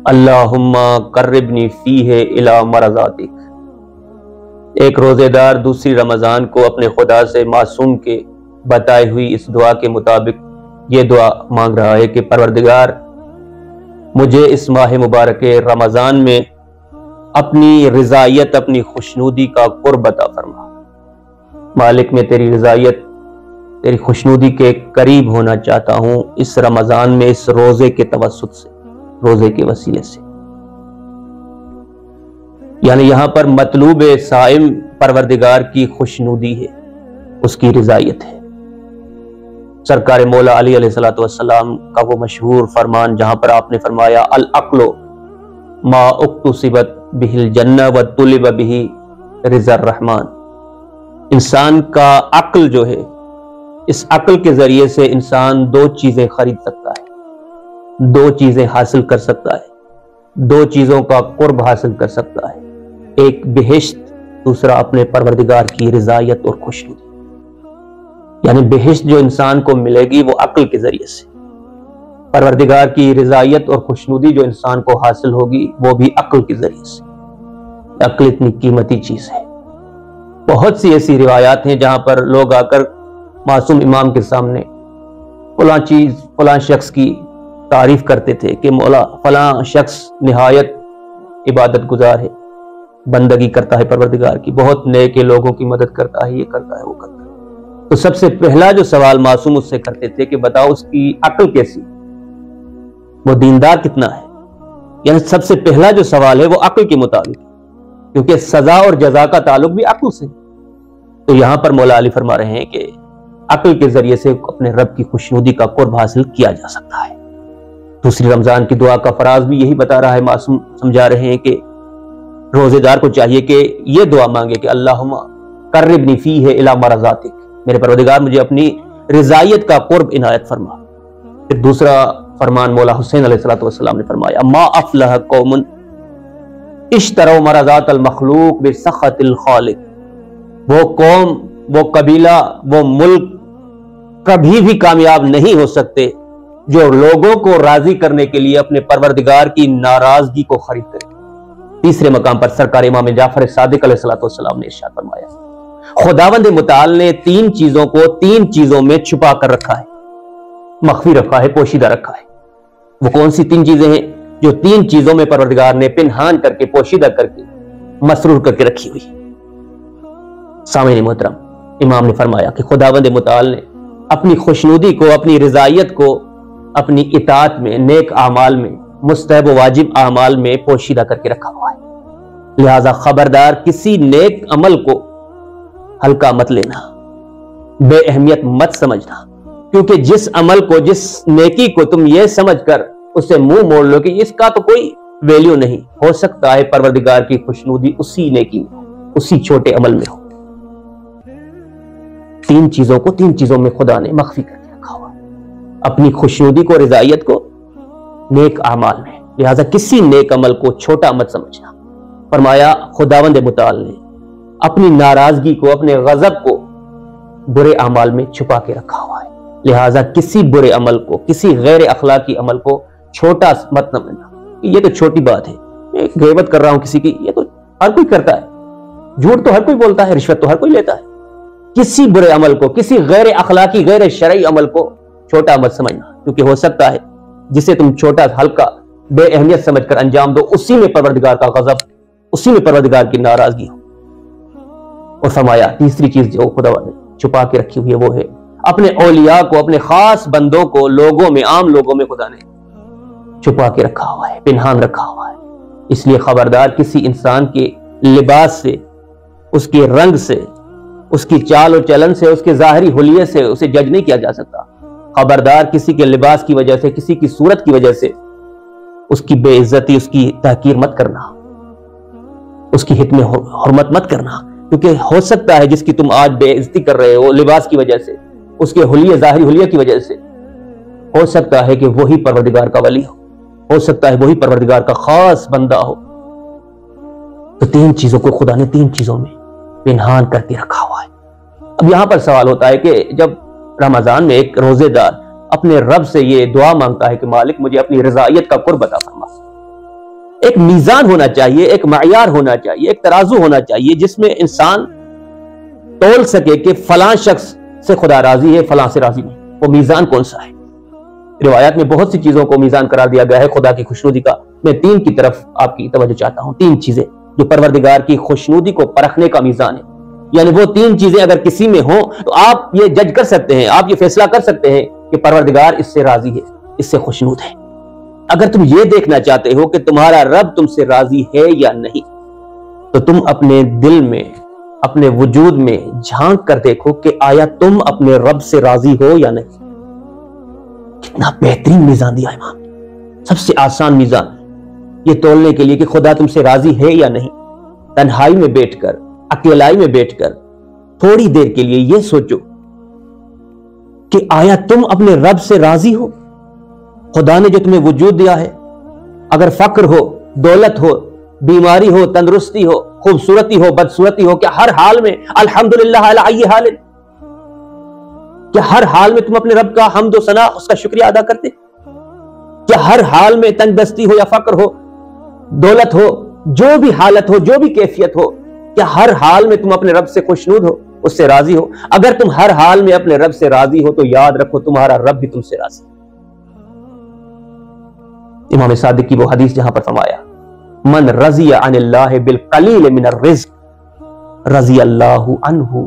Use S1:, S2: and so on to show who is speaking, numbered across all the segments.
S1: اللہم قربنی فیہ الی مرضاتک۔ ایک روزے دار دوسری رمضان کو اپنے خدا سے معصوم کے بتائی ہوئی اس دعا کے مطابق یہ دعا مانگ رہا ہے کہ پروردگار مجھے اس ماہ مبارک رمضان میں اپنی رضایت، اپنی خوشنودی کا قرب عطا فرما۔ مالک، میں تیری رضایت، تیری خوشنودی کے قریب ہونا چاہتا ہوں اس رمضان میں، اس روزے کے توسط سے، روزے کے وسیلے سے۔ یعنی یہاں پر مطلوب صائم پروردگار کی خوشنودی ہے، اس کی رضایت ہے۔ سرکار مولا علی علیہ الصلوۃ والسلام کا وہ مشہور فرمان جہاں پر آپ نے فرمایا العقل ما اکتسبت بہ الجنہ وطلب بہ رضا الرحمن۔ انسان کا عقل جو ہے، اس عقل کے ذریعے سے انسان دو چیزیں خرید سکتا ہے، دو چیزیں حاصل کر سکتا ہے، دو چیزوں کا قرب حاصل کر سکتا ہے، ایک بہشت، دوسرا اپنے پروردگار کی رضایت اور خوشنودی۔ یعنی بہشت جو انسان کو ملے گی وہ عقل کے ذریعے سے، پروردگار کی رضایت اور خوشنودی جو انسان کو حاصل ہوگی وہ بھی عقل کے ذریعے سے۔ عقل اتنی قیمتی چیز ہے۔ بہت سی ایسی روایات ہیں جہاں پر لوگ آ کر معصوم امام کے سامنے فلاں چیز، فلاں شخص کی تعریف کرتے تھے کہ مولا فلاں شخص نہایت عبادت گزار ہے، بندگی کرتا ہے پروردگار کی، بہت نیک لوگوں کی مدد کرتا ہے، یہ کرتا ہے، وہ کرتا ہے۔ تو سب سے پہلا جو سوال معصوم اس سے کرتے تھے کہ بتاؤ اس کی عقل کیسی، وہ دیندار کتنا ہے۔ یعنی سب سے پہلا جو سوال ہے وہ عقل کے مطابق، کیونکہ سزا اور جزا کا تعلق بھی عقل سے۔ تو یہاں پر مولا علی فرما رہے ہیں کہ عقل کے ذریعے سے اپنے رب کی خوشنودی کا قرب حاصل کیا جا سکتا ہے۔ دوسری رمضان کی دعا کا فراز بھی یہی بتا رہا ہے، معصوم سمجھا رہے ہیں کہ روزے دار کو چاہیے کہ یہ دعا مانگے کہ اللہم قربنی فیہ الی مرضاتک، میرے پروردگار مجھے اپنی رضایت کا قرب عنایت فرما۔ پھر دوسرا فرمان مولا حسین علیہ السلام نے فرمایا ما افلح قوم اشتروا مرضات المخلوق بسخط الخالق۔ وہ قوم، وہ قبیلہ، وہ ملک کبھی بھی کامیاب نہیں ہو سکتے جو لوگوں کو راضی کرنے کے لیے اپنے پروردگار کی ناراضگی کو خرید کرے۔ تیسرے مقام پر سرکار امام جعفر صادق علیہ السلام نے ارشاد فرمایا خداوند متعال نے تین چیزوں کو تین چیزوں میں چھپا کر رکھا ہے، مخفی رکھا ہے، پوشیدہ رکھا ہے۔ وہ کون سی تین چیزیں ہیں جو تین چیزوں میں پروردگار نے پنہان کر کے، پوشیدہ کر کے، مسرور کر کے رکھی ہوئی؟ سامعین محترم، امام نے فرمایا کہ خداوند متعال نے اپنی خوشنودی کو، اپنی رضایت کو اپنی اطاعت میں، نیک اعمال میں، مستحب و واجب اعمال میں پوشیدہ کر کے رکھا ہوا ہے۔ لہذا خبردار کسی نیک عمل کو ہلکا مت لینا، بے اہمیت مت سمجھنا، کیونکہ جس عمل کو، جس نیکی کو تم یہ سمجھ کر اس سے منہ موڑ لو کہ اس کا تو کوئی ویلیو نہیں، ہو سکتا ہے پروردگار کی خوشنودی اسی نیکی میں، اسی چھوٹے عمل میں ہو۔ تین چیزوں کو تین چیزوں میں خدا نے مخفی کر کے رکھا ہوا، اپنی خوشنودی کو، رضایت کو نیک اعمال میں۔ لہذا کسی نیک عمل کو چھوٹا مت سمجھنا۔ فرمایا خداوند متعال نے اپنی ناراضگی کو، اپنے غضب کو برے اعمال میں چھپا کے رکھا ہوا ہے۔ لہذا کسی برے عمل کو، کسی غیر اخلاقی عمل کو چھوٹا مت سمجھنا کہ یہ تو چھوٹی بات ہے، میں غیبت کر رہا ہوں کسی کی، یہ تو ہر کوئی کرتا ہے، جھوٹ تو ہر کوئی بولتا ہے، رشوت تو ہر کوئی لیتا ہے۔ کسی برے عمل کو، کسی غیر اخلاقی، غیر شرعی عمل کو چھوٹا مت سمجھنا، کیونکہ ہو سکتا ہے جسے تم چھوٹا، ہلکا، بے اہمیت سمجھ کر انجام دو، اسی میں پروردگار کا غضب، اسی میں پروردگار کی ناراضگی ہو۔ اور فرمایا تیسری چیز جو خدا نے چھپا کے رکھی ہوئی ہے وہ ہے اپنے اولیاء کو، اپنے خاص بندوں کو لوگوں میں، عام لوگوں میں خدا نے چھپا کے رکھا ہوا ہے، پنہان رکھا ہوا ہے۔ اس لیے خبردار کسی انسان کے لباس سے، اس کے رنگ سے، اس کی چال و چلن سے، اس کے ظاہری حلیے سے اسے جج نہیں کیا جا سکتا۔ خبردار کسی کے لباس کی وجہ سے، کسی کی صورت کی وجہ سے اس کی بے عزتی، اس کی تحقیر مت کرنا، اس کی حتم حرمت مت کرنا، کیونکہ ہو سکتا ہے جس کی تم آج بے عزتی کر رہے ہو لباس کی وجہ سے، اس کے حلیے، ظاہری حلیے کی وجہ سے، ہو سکتا ہے کہ وہی پروردگار کا ولی ہو سکتا ہے وہی پروردگار کا خاص بندہ ہو۔ تو تین چیزوں کو خدا نے تین چیزوں میں پنہان کر کے رکھا ہوا ہے۔ اب یہاں پر سوال ہوتا ہے کہ جب رمضان میں ایک روزے دار اپنے رب سے یہ دعا مانگتا ہے کہ مالک مجھے اپنی رضایت کا قرب عطا فرما، ایک میزان ہونا چاہیے، ایک معیار ہونا چاہیے، ایک ترازو ہونا چاہیے جس میں انسان تول سکے کہ فلاں شخص سے خدا راضی ہے، فلاں سے راضی نہیں۔ وہ میزان کون سا ہے؟ روایات میں بہت سی چیزوں کو میزان قرار دیا گیا ہے خدا کی خوشنودی کا۔ میں 3 کی طرف آپ کی توجہ چاہتا ہوں، 3 چیزیں جو پروردگار کی خوشنودی کو پرکھنے کا میزان ہے۔ یعنی وہ 3 چیزیں اگر کسی میں ہوں تو آپ یہ جج کر سکتے ہیں، آپ یہ فیصلہ کر سکتے ہیں کہ پروردگار اس سے راضی ہے، اس سے خوشنود ہے۔ اگر تم یہ دیکھنا چاہتے ہو کہ تمہارا رب تم سے راضی ہے یا نہیں، تو تم اپنے دل میں، اپنے وجود میں جھانک کر دیکھو کہ آیا تم اپنے رب سے راضی ہو یا نہیں۔ کتنا بہترین میزان دیا امام، سب سے آسان میزان یہ تولنے کے لیے کہ خدا تم سے راضی ہے یا نہیں۔ تنہائی میں بیٹھ کر، اکیلائی میں بیٹھ کر تھوڑی دیر کے لیے یہ سوچو کہ آیا تم اپنے رب سے راضی ہو؟ خدا نے جو تمہیں وجود دیا ہے، اگر فقر ہو، دولت ہو، بیماری ہو، تندرستی ہو، خوبصورتی ہو، بدصورتی ہو، کیا ہر حال میں الحمدللہ علی ای حال، کیا ہر حال میں تم اپنے رب کا حمد و ثنا، اس کا شکریہ ادا کرتے؟ کیا ہر حال میں تنگ دستی ہو یا فقر ہو، دولت ہو، جو بھی حالت ہو، جو بھی کیفیت ہو، کیا ہر حال میں تم اپنے رب سے خوشنود ہو، اس سے راضی ہو؟ اگر تم ہر حال میں اپنے رب سے راضی ہو تو یاد رکھو تمہارا رب بھی تم سے راضی ہے۔ امام صادق کی وہ حدیث جہاں پر فرمایا من رضی عن اللہ بالقلیل من الرزق رضی اللہ عنہ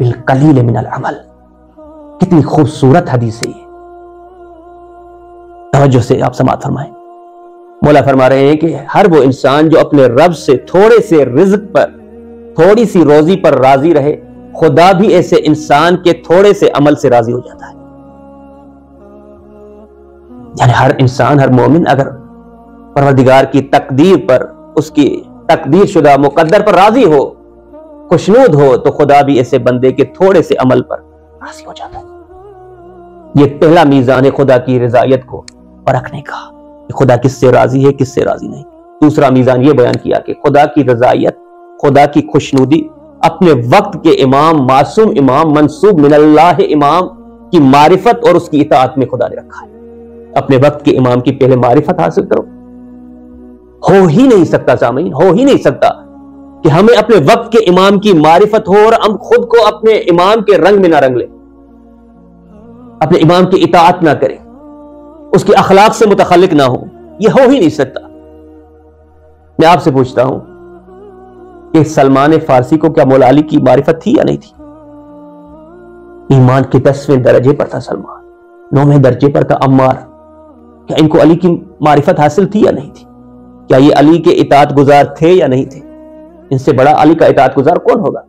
S1: بالقلیل من العمل۔ کتنی خوبصورت حدیث ہے یہ، توجہ سے آپ سماعت فرمائیں۔ مولا فرما رہے ہیں کہ ہر وہ انسان جو اپنے رب سے تھوڑے سے رزق پر، تھوڑی سی روزی پر راضی رہے، خدا بھی ایسے انسان کے تھوڑے سے عمل سے راضی ہو جاتا ہے۔ یعنی ہر انسان، ہر مومن اگر پروردگار کی تقدیر پر، اس کی تقدیر شدہ مقدر پر راضی ہو، خوشنود ہو، تو خدا بھی ایسے بندے کے تھوڑے سے عمل پر راضی ہو جاتا ہے۔ یہ پہلا میزان ہے خدا کی رضایت کو پرکھنے کا، کہ خدا کس سے راضی ہے، کس سے راضی نہیں۔ دوسرا میزان یہ بیان کیا کہ خدا کی رضایت، خدا کی خوشنودی اپنے وقت کے امام، معصوم امام، منسوب من اللہ امام کی معرفت اور اس کی اطاعت میں خدا نے رکھا ہے۔ اپنے وقت کے امام کی پہلے معرفت حاصل کرو۔ ہو ہی نہیں سکتا سامعین، ہو ہی نہیں سکتا کہ ہمیں اپنے وقت کے امام کی معرفت ہو اور ہم خود کو اپنے امام کے رنگ میں نہ رنگ لیں، اپنے امام کی اطاعت نہ کریں، اس کے اخلاق سے متخلق نہ ہو۔ یہ ہو ہی نہیں سکتا۔ میں آپ سے پوچھتا ہوں کہ سلمان فارسی کو کیا مولا علی کی معرفت تھی یا نہیں تھی؟ ایمان کے 10ویں درجے پر تھا سلمان، 9ویں درجے پر تھا عمار۔ کیا ان کو علی کی معرفت حاصل تھی یا نہیں تھی؟ کیا یہ علی کے اطاعت گزار تھے یا نہیں تھے؟ ان سے بڑا علی کا اطاعت گزار کون ہوگا؟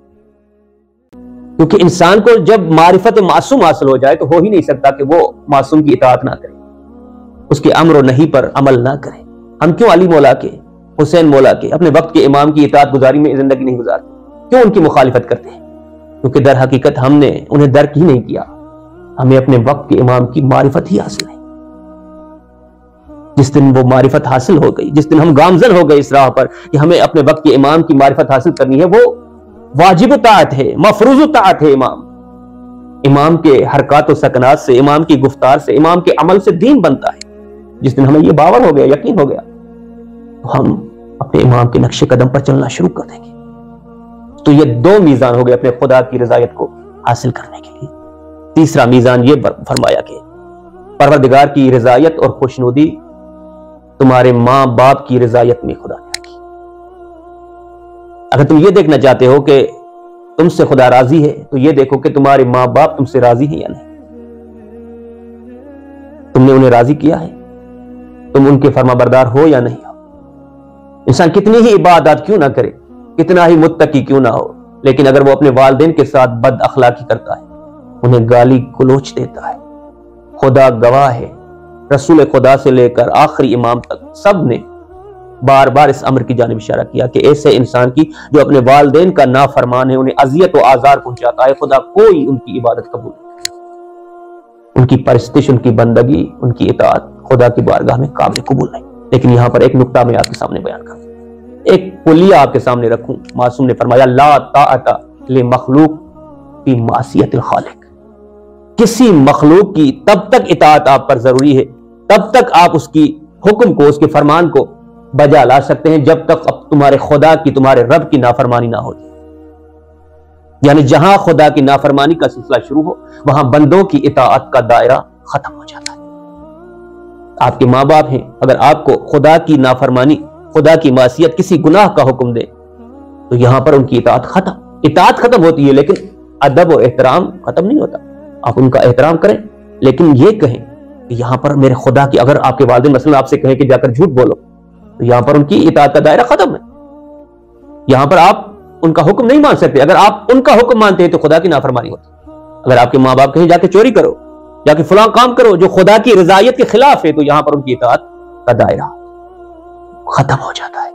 S1: کیونکہ انسان کو جب معرفت معصوم حاصل ہو جائے تو ہو ہی نہیں سکتا کہ وہ معصوم کی اطاعت نہ کرے، اس کے امر و نہی پر عمل نہ کرے۔ ہم کیوں علی مولا کے، حسین مولا کے، اپنے وقت کے امام کی اطاعت گزاری میں زندگی نہیں گزارتے؟ کیوں ان کی مخالفت کرتے ہیں؟ کیونکہ در حقیقت ہم نے انہیں درک ہی نہیں کیا، ہمیں اپنے وقت کے امام کی معرفت ہی حاصل نہیں۔ جس دن وہ معرفت حاصل ہو گئی، جس دن ہم گامزن ہو گئے اس راہ پر کہ ہمیں اپنے وقت کے امام کی معرفت حاصل کرنی ہے، وہ واجب طاعت ہے، مفروض طاعت ہے۔ امام کے حرکات و سکنات سے، امام کی گفتار سے، امام کے عمل سے دین بنتا ہے۔ جس دن ہمیں یہ باور ہو گیا، یقین ہو گیا، تو ہم اپنے امام کے نقش قدم پر چلنا شروع کر دیں گے۔ تو یہ 2 میزان ہو گئے اپنے خدا کی رضایت کو حاصل کرنے کے لیے۔ تیسرا میزان یہ فرمایا کہ پروردگار کی رضایت اور خوشنودی تمہارے ماں باپ کی رضایت میں خدا نے رکھی۔ اگر تم یہ دیکھنا چاہتے ہو کہ تم سے خدا راضی ہے تو یہ دیکھو کہ تمہارے ماں باپ تم سے راضی ہیں یا نہیں۔ تم نے انہیں راضی کیا ہے؟ تم ان کے فرما بردار ہو یا نہیں ہو؟ انسان کتنی ہی عبادات کیوں نہ کرے، کتنا ہی متقی کیوں نہ ہو، لیکن اگر وہ اپنے والدین کے ساتھ بد اخلاقی کرتا ہے، انہیں گالی گلوچ دیتا ہے، خدا گواہ ہے، رسول خدا سے لے کر آخری امام تک سب نے بار بار اس امر کی جانب اشارہ کیا کہ ایسے انسان کی جو اپنے والدین کا نافرمان ہے، انہیں اذیت و آزار پہنچاتا ہے، خدا کوئی ان کی عبادت قبول نہیں، ان کی پرستش، ان کی بندگی، ان کی اطاعت خدا کی بارگاہ میں قابل قبول نہیں۔ لیکن یہاں پر ایک نقطہ میں آپ کے سامنے بیان کروں، ایک کلیہ آپ کے سامنے رکھوں۔ معصوم نے فرمایا لا طاعت لمخلوق فی معصیت الخالق۔ کسی مخلوق کی تب تک اطاعت آپ پر ضروری ہے، تب تک آپ اس کی حکم کو، اس کے فرمان کو بجا لا سکتے ہیں جب تک اب تمہارے خدا کی، تمہارے رب کی نافرمانی نہ ہوتی. یعنی جہاں خدا کی نافرمانی کا سلسلہ شروع ہو وہاں بندوں کی اطاعت کا دائرہ ختم ہو جاتا ہے. آپ کے ماں باپ ہیں، اگر آپ کو خدا کی نافرمانی، خدا کی معصیت، کسی گناہ کا حکم دے تو یہاں پر ان کی اطاعت ختم ہوتی ہے، لیکن ادب و احترام ختم نہیں ہوتا. آپ ان کا احترام کریں، لیکن یہ کہیں کہ یہاں پر میرے خدا کی، اگر آپ کے والدین مثلا آپ سے کہیں کہ جا کر جھوٹ بولو تو یہاں پر ان کی اطاعت کا دائرہ ختم ہے. یہاں پر آپ ان کا حکم نہیں مان سکتے. اگر آپ ان کا حکم مانتے ہیں تو خدا کی نافرمانی ہوتی. اگر آپ کے ماں باپ کہیں جا کے چوری کرو یا کہ فلاں کام کرو جو خدا کی رضایت کے خلاف ہے تو یہاں پر ان کی اطاعت کا دائرہ ختم ہو جاتا ہے.